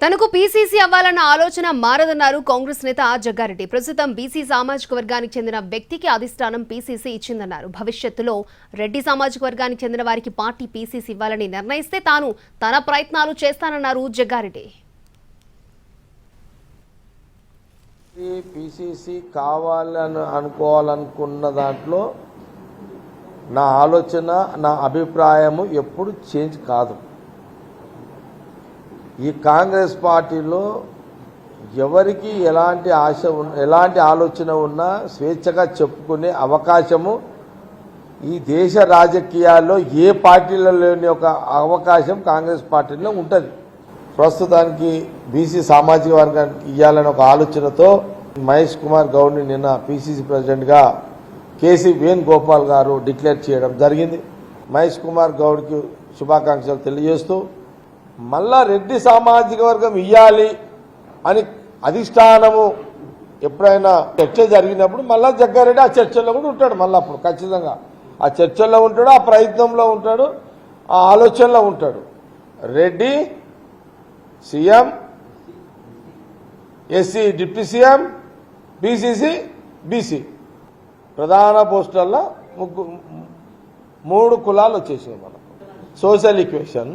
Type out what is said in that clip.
తనకు పీసీసీ అవ్వాలన్న ఆలోచన మారదన్నారు కాంగ్రెస్ నేత జగ్గారెడ్డి. ప్రస్తుతం బీసీ సామాజిక వర్గానికి చెందిన వ్యక్తికి అధిష్టానం పీసీసీ ఇచ్చిందన్నారు. భవిష్యత్తులో రెడ్డి సామాజిక వర్గానికి చెందిన వారికి పార్టీ పీసీసీ ఇవ్వాలని నిర్ణయిస్తే తాను తన ప్రయత్నాలు చేస్తానన్నారు జగ్గారెడ్డి. పీసీసీ కావాలని అనుకోవాలనుకున్న దాంట్లో నా ఆలోచన, నా అభిప్రాయము ఎప్పుడు చేంజ్ కాదు. ఈ కాంగ్రెస్ పార్టీలో ఎవరికి ఎలాంటి ఆలోచన ఉన్నా స్వేచ్ఛగా చెప్పుకునే అవకాశము ఈ దేశ రాజకీయాల్లో ఏ పార్టీలో లేని ఒక అవకాశం కాంగ్రెస్ పార్టీలో ఉంటుంది. ప్రస్తుతానికి బీసీ సామాజిక వర్గానికి ఇవ్వాలని ఒక ఆలోచనతో మహేష్ కుమార్ గౌడ్ని నిన్న పీసీసీ ప్రెసిడెంట్గా కేసీ వేణుగోపాల్ గారు డిక్లేర్ చేయడం జరిగింది. మహేష్ కుమార్ గౌడ్కి శుభాకాంక్షలు తెలియజేస్తూ మళ్ళా రెడ్డి సామాజిక వర్గం ఇవ్వాలి అని అధిష్టానము ఎప్పుడైనా చర్చ జరిగినప్పుడు మళ్ళా జగ్గారెడ్డి ఆ చర్చల్లో కూడా ఉంటాడు. మళ్ళీ అప్పుడు ఖచ్చితంగా ఆ చర్చల్లో ఉంటాడు, ఆ ప్రయత్నంలో ఉంటాడు, ఆ ఆలోచనలో ఉంటాడు. Reddy CM, SC deputy CM, BCC BC ప్రధాన పోస్టుల్లో 3 కులాలు వచ్చేసాయి. మనం సోషల్ ఈక్వేషన్